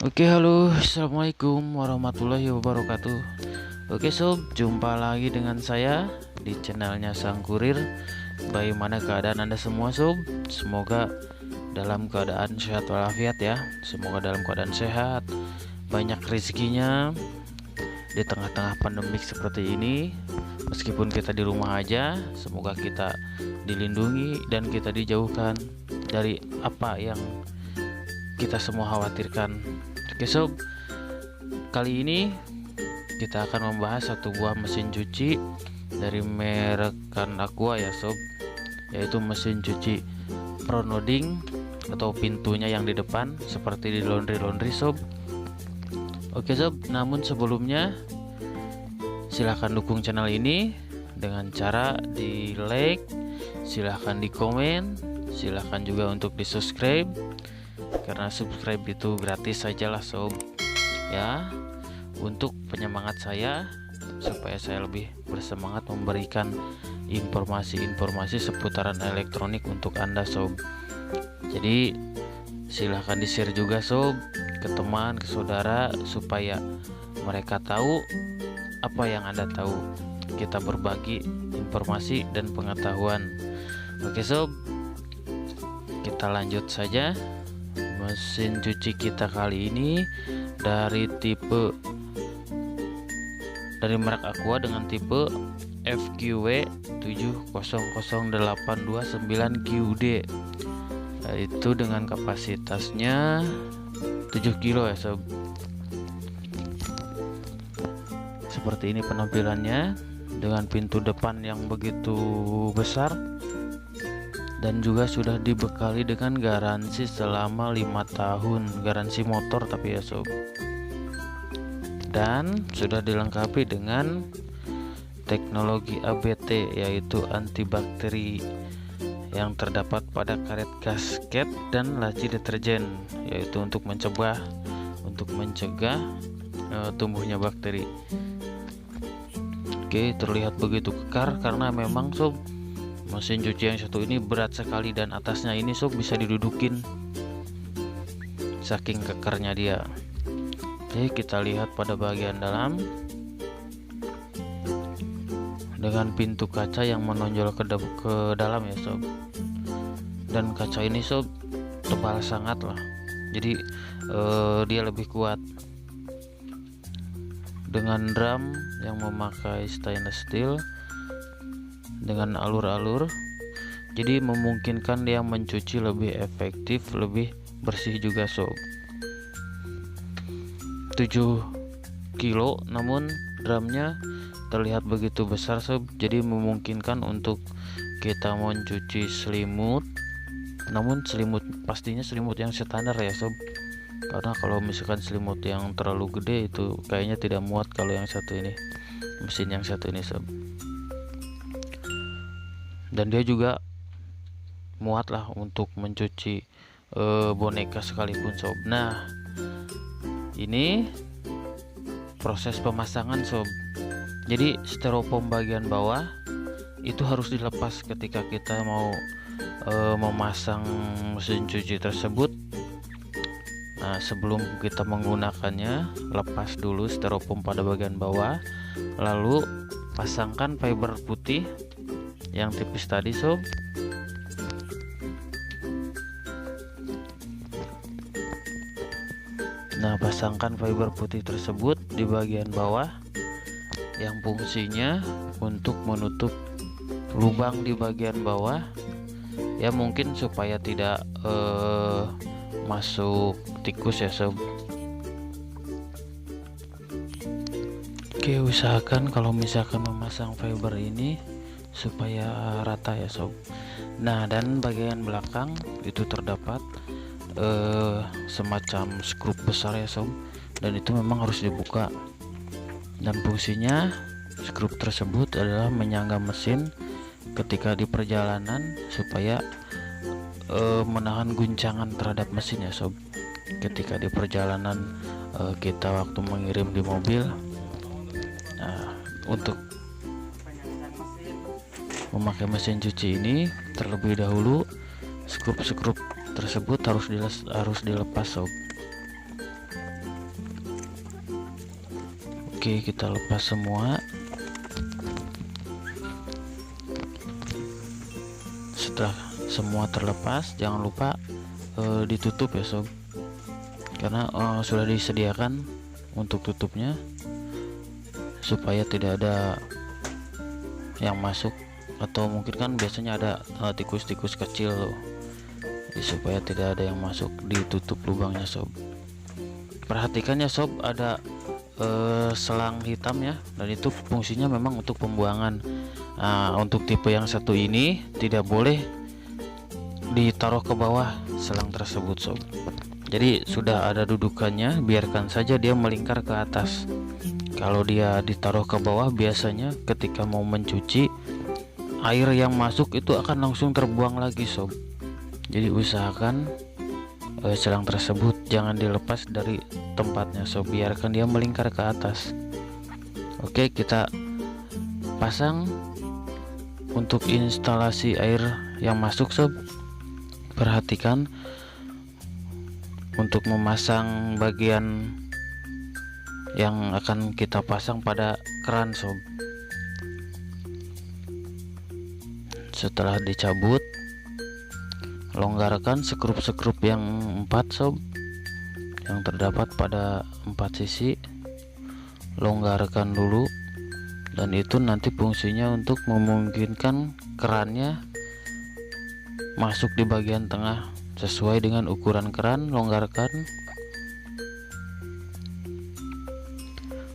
Oke, halo, assalamualaikum warahmatullahi wabarakatuh. Oke sob, jumpa lagi dengan saya di channelnya Sang Kurir. Bagaimana keadaan anda semua sob? Semoga dalam keadaan sehat walafiat ya. Semoga dalam keadaan sehat, banyak rezekinya di tengah-tengah pandemik seperti ini. Meskipun kita di rumah aja, semoga kita dilindungi dan kita dijauhkan dari apa yang kita semua khawatirkan. Oke sob, kali ini kita akan membahas satu buah mesin cuci dari merek Aqua ya sob, yaitu mesin cuci Pronoding atau pintunya yang di depan seperti di laundry sob. Oke sob, namun sebelumnya silahkan dukung channel ini dengan cara di like, silahkan di komen, silahkan juga untuk di subscribe, karena subscribe itu gratis saja lah sob ya, untuk penyemangat saya supaya saya lebih bersemangat memberikan informasi-informasi seputaran elektronik untuk anda sob. Jadi silahkan di share juga sob ke teman, ke saudara, supaya mereka tahu apa yang anda tahu. Kita berbagi informasi dan pengetahuan. Oke sob, kita lanjut saja. Mesin cuci kita kali ini dari merek Aqua dengan tipe FQW 700829QD, yaitu dengan kapasitasnya 7 kilo ya sob. Seperti ini penampilannya, dengan pintu depan yang begitu besar, dan juga sudah dibekali dengan garansi selama 5 tahun, garansi motor tapi ya sob, dan sudah dilengkapi dengan teknologi ABT, yaitu antibakteri yang terdapat pada karet gasket dan laci deterjen, yaitu untuk mencegah tumbuhnya bakteri. Oke, terlihat begitu kekar karena memang sob, mesin cuci yang satu ini berat sekali, dan atasnya ini sob bisa didudukin saking kekernya dia. Oke, kita lihat pada bagian dalam dengan pintu kaca yang menonjol ke dalam ya sob. Dan kaca ini sob tebal sangat lah, jadi dia lebih kuat, dengan drum yang memakai stainless steel dengan alur-alur, jadi memungkinkan dia mencuci lebih efektif, lebih bersih juga sob. 7 kilo namun drumnya terlihat begitu besar sob, jadi memungkinkan untuk kita mencuci selimut, namun pastinya selimut yang standar ya sob, karena kalau misalkan selimut yang terlalu gede itu kayaknya tidak muat kalau yang satu ini, mesin yang satu ini sob. Dan dia juga muat lah untuk mencuci boneka sekalipun sob. Nah, ini proses pemasangan sob. Jadi styrofoam bagian bawah itu harus dilepas ketika kita mau memasang mesin cuci tersebut. Nah, sebelum kita menggunakannya, lepas dulu styrofoam pada bagian bawah, lalu pasangkan fiber putih yang tipis tadi sob. Nah, pasangkan fiber putih tersebut di bagian bawah yang fungsinya untuk menutup lubang di bagian bawah ya, mungkin supaya tidak masuk tikus ya sob. Oke, usahakan kalau misalkan memasang fiber ini supaya rata ya sob. Nah, dan bagian belakang itu terdapat semacam skrup besar ya sob, dan itu memang harus dibuka, dan fungsinya skrup tersebut adalah menyangga mesin ketika di perjalanan supaya menahan guncangan terhadap mesin ya sob. Ketika di perjalanan kita waktu mengirim di mobil, nah, untuk memakai mesin cuci ini terlebih dahulu skrup tersebut harus dilepas sob. Oke, kita lepas semua. Setelah semua terlepas, jangan lupa ditutup ya sob, karena sudah disediakan untuk tutupnya supaya tidak ada yang masuk, atau mungkin kan biasanya ada tikus-tikus kecil loh. Jadi, supaya tidak ada yang masuk, ditutup lubangnya sob. Perhatikan ya sob, ada selang hitam ya, dan itu fungsinya memang untuk pembuangan. Untuk tipe yang satu ini tidak boleh ditaruh ke bawah selang tersebut sob. Jadi sudah ada dudukannya, biarkan saja dia melingkar ke atas. Kalau dia ditaruh ke bawah, biasanya ketika mau mencuci, air yang masuk itu akan langsung terbuang lagi sob. Jadi usahakan selang tersebut jangan dilepas dari tempatnya sob, biarkan dia melingkar ke atas. Oke, kita pasang untuk instalasi air yang masuk sob. Perhatikan untuk memasang bagian yang akan kita pasang pada keran sob. Setelah dicabut, longgarkan sekrup-sekrup yang 4 sob, yang terdapat pada 4 sisi. Longgarkan dulu, dan itu nanti fungsinya untuk memungkinkan kerannya masuk di bagian tengah sesuai dengan ukuran keran. Longgarkan,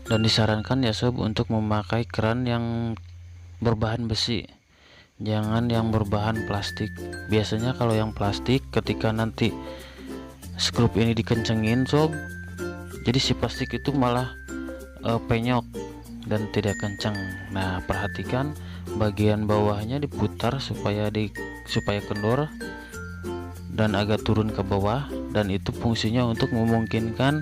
dan disarankan ya sob untuk memakai keran yang berbahan besi, jangan yang berbahan plastik. Biasanya kalau yang plastik, ketika nanti skrup ini dikencengin sob, jadi si plastik itu malah penyok dan tidak kencang. Nah, perhatikan bagian bawahnya diputar supaya kendor dan agak turun ke bawah, dan itu fungsinya untuk memungkinkan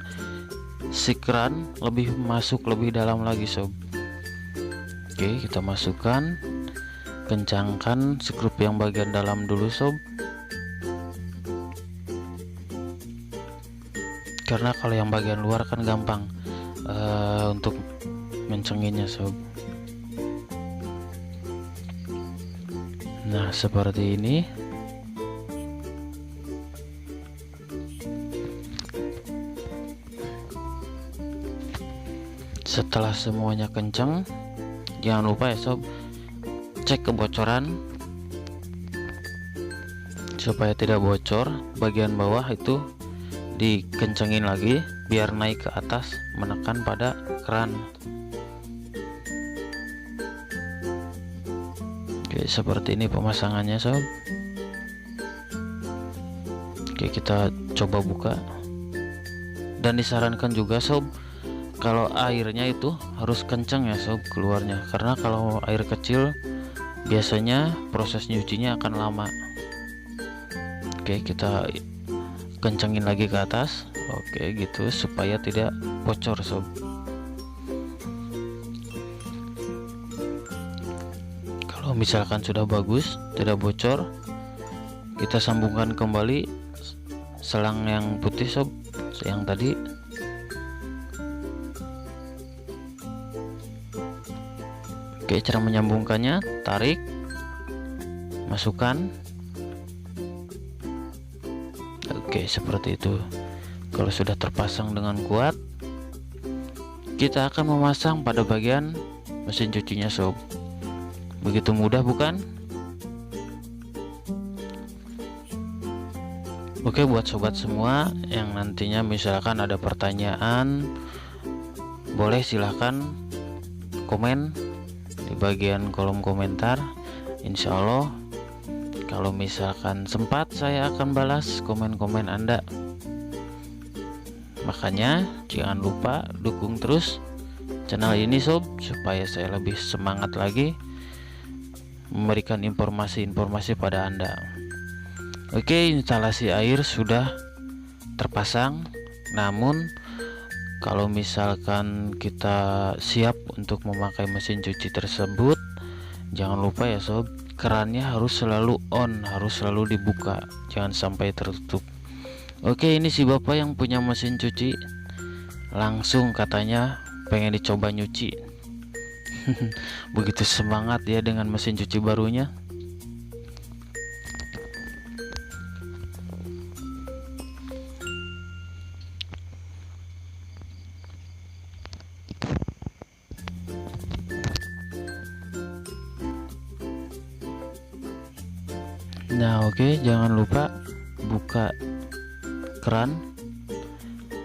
si keran lebih masuk lebih dalam lagi sob. Oke, kita masukkan, kencangkan skrup yang bagian dalam dulu sob, karena kalau yang bagian luar kan gampang untuk mencenginnya sob. Nah, seperti ini. Setelah semuanya kencang, jangan lupa ya sob, cek kebocoran supaya tidak bocor. Bagian bawah itu dikencengin lagi biar naik ke atas, menekan pada keran. Oke, seperti ini pemasangannya sob. Oke, kita coba buka, dan disarankan juga sob kalau airnya itu harus kencang ya sob keluarnya, karena kalau air kecil biasanya proses nyucinya akan lama. Oke, kita kencengin lagi ke atas. Oke, gitu supaya tidak bocor sob. Kalau misalkan sudah bagus, tidak bocor, kita sambungkan kembali selang yang putih sob, yang tadi. Oke, cara menyambungkannya, tarik, masukkan. Oke, seperti itu. Kalau sudah terpasang dengan kuat, kita akan memasang pada bagian mesin cucinya sob. Begitu mudah bukan? Oke, buat sobat semua yang nantinya misalkan ada pertanyaan, boleh silahkan komen di bagian kolom komentar. Insya Allah kalau misalkan sempat, saya akan balas komen-komen Anda. Makanya jangan lupa dukung terus channel ini sob, supaya saya lebih semangat lagi memberikan informasi-informasi pada Anda. Oke, instalasi air sudah terpasang, namun kalau misalkan kita siap untuk memakai mesin cuci tersebut, jangan lupa ya sob, kerannya harus selalu on, harus selalu dibuka, jangan sampai tertutup. Oke, ini si bapak yang punya mesin cuci, langsung katanya pengen dicoba nyuci. Begitu semangat ya dengan mesin cuci barunya. Nah, oke, jangan lupa buka keran,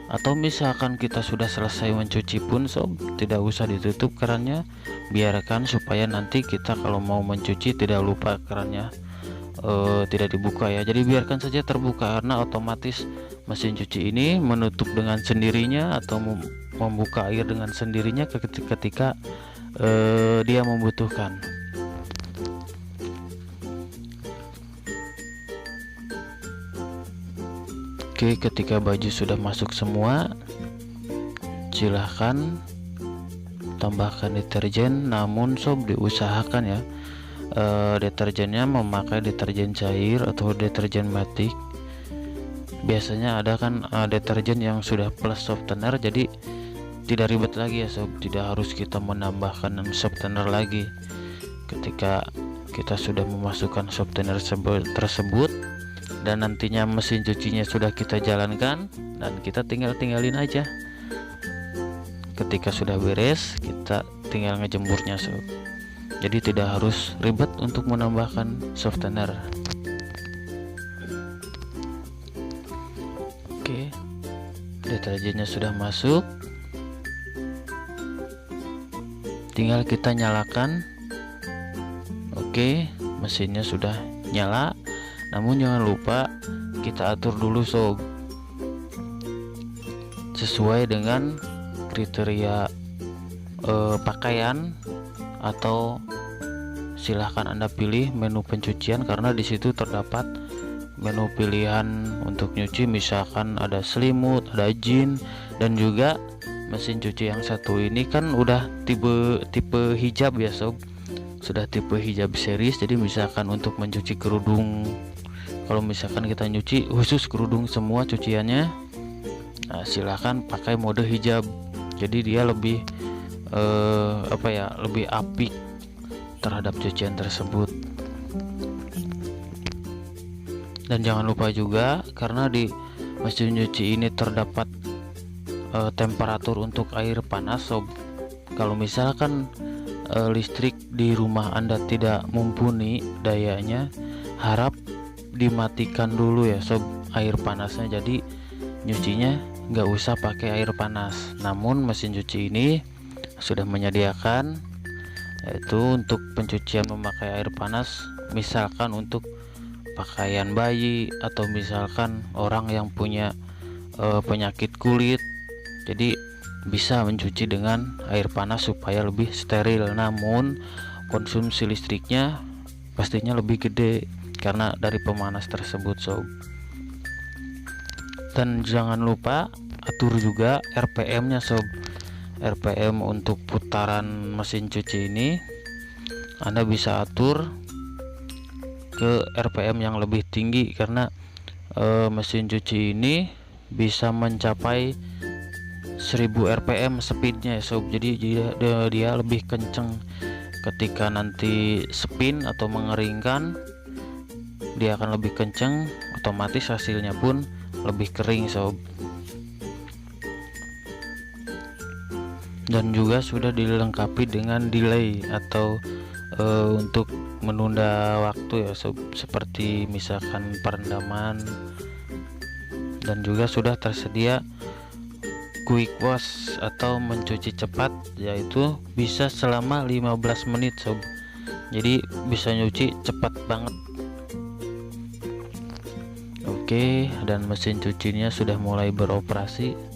atau misalkan kita sudah selesai mencuci pun sob, tidak usah ditutup kerannya, biarkan supaya nanti kita kalau mau mencuci tidak lupa kerannya tidak dibuka ya. Jadi biarkan saja terbuka, karena otomatis mesin cuci ini menutup dengan sendirinya atau membuka air dengan sendirinya ketika dia membutuhkan. Oke, ketika baju sudah masuk semua, silahkan tambahkan deterjen. Namun sob, diusahakan ya deterjennya memakai deterjen cair atau deterjen matic. Biasanya ada kan deterjen yang sudah plus softener, jadi tidak ribet lagi ya sob, tidak harus kita menambahkan softener lagi. Ketika kita sudah memasukkan softener tersebut dan nantinya mesin cucinya sudah kita jalankan, dan kita tinggalin aja. Ketika sudah beres, kita tinggal ngejemurnya sob. Jadi tidak harus ribet untuk menambahkan softener. Oke, deterjennya sudah masuk, tinggal kita nyalakan. Oke, mesinnya sudah nyala. Namun jangan lupa kita atur dulu sob, sesuai dengan kriteria pakaian, atau silahkan Anda pilih menu pencucian, karena disitu terdapat menu pilihan untuk nyuci. Misalkan ada selimut, ada jin, dan juga mesin cuci yang satu ini kan udah tipe hijab ya sob, sudah tipe hijab series. Jadi misalkan untuk mencuci kerudung, kalau misalkan kita nyuci khusus kerudung semua cuciannya, nah silahkan pakai mode hijab. Jadi dia lebih lebih apik terhadap cucian tersebut. Dan jangan lupa juga, karena di mesin cuci ini terdapat temperatur untuk air panas sob. Kalau misalkan listrik di rumah Anda tidak mumpuni dayanya, harap dimatikan dulu ya sob air panasnya. Jadi nyucinya nggak usah pakai air panas. Namun mesin cuci ini sudah menyediakan, yaitu untuk pencucian memakai air panas, misalkan untuk pakaian bayi, atau misalkan orang yang punya penyakit kulit. Jadi bisa mencuci dengan air panas supaya lebih steril. Namun konsumsi listriknya pastinya lebih gede karena dari pemanas tersebut sob. Dan jangan lupa atur juga RPM nya sob. RPM untuk putaran mesin cuci ini Anda bisa atur ke RPM yang lebih tinggi, karena mesin cuci ini bisa mencapai 1000 RPM speednya ya sob. Jadi dia lebih kenceng. Ketika nanti spin atau mengeringkan, dia akan lebih kenceng, otomatis hasilnya pun lebih kering sob. Dan juga sudah dilengkapi dengan delay atau untuk menunda waktu ya sob, seperti misalkan perendaman. Dan juga sudah tersedia quick wash atau mencuci cepat, yaitu bisa selama 15 menit sob. Jadi bisa nyuci cepat banget. Oke, dan mesin cucinya sudah mulai beroperasi.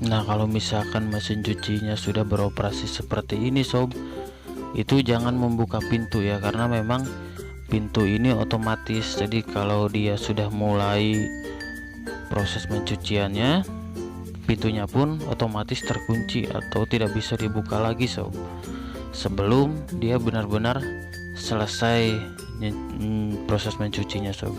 Nah, kalau misalkan mesin cucinya sudah beroperasi seperti ini sob, itu jangan membuka pintu ya, karena memang pintu ini otomatis. Jadi kalau dia sudah mulai proses pencuciannya, pintunya pun otomatis terkunci atau tidak bisa dibuka lagi sob, sebelum dia benar-benar selesai proses mencucinya sob.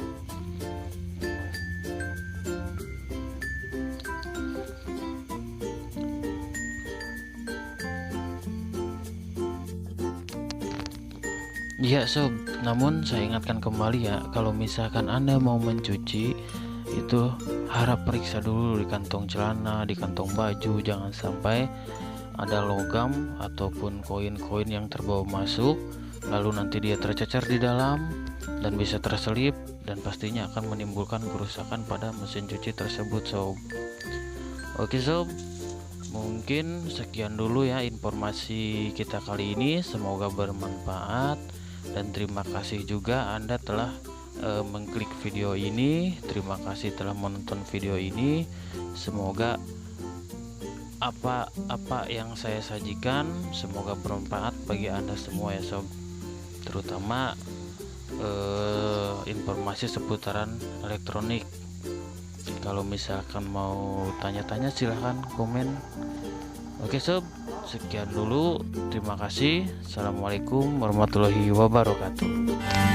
Ya sob, namun saya ingatkan kembali ya, kalau misalkan Anda mau mencuci itu harap periksa dulu di kantong celana, di kantong baju, jangan sampai ada logam ataupun koin-koin yang terbawa masuk, lalu nanti dia tercecer di dalam dan bisa terselip, dan pastinya akan menimbulkan kerusakan pada mesin cuci tersebut sob. Oke sob, mungkin sekian dulu ya informasi kita kali ini, semoga bermanfaat. Dan terima kasih juga Anda telah mengklik video ini. Terima kasih telah menonton video ini. Semoga apa yang saya sajikan semoga bermanfaat bagi Anda semua ya sob, terutama informasi seputaran elektronik. Kalau misalkan mau tanya-tanya silahkan komen. Oke sob, sekian dulu, terima kasih. Assalamualaikum warahmatullahi wabarakatuh.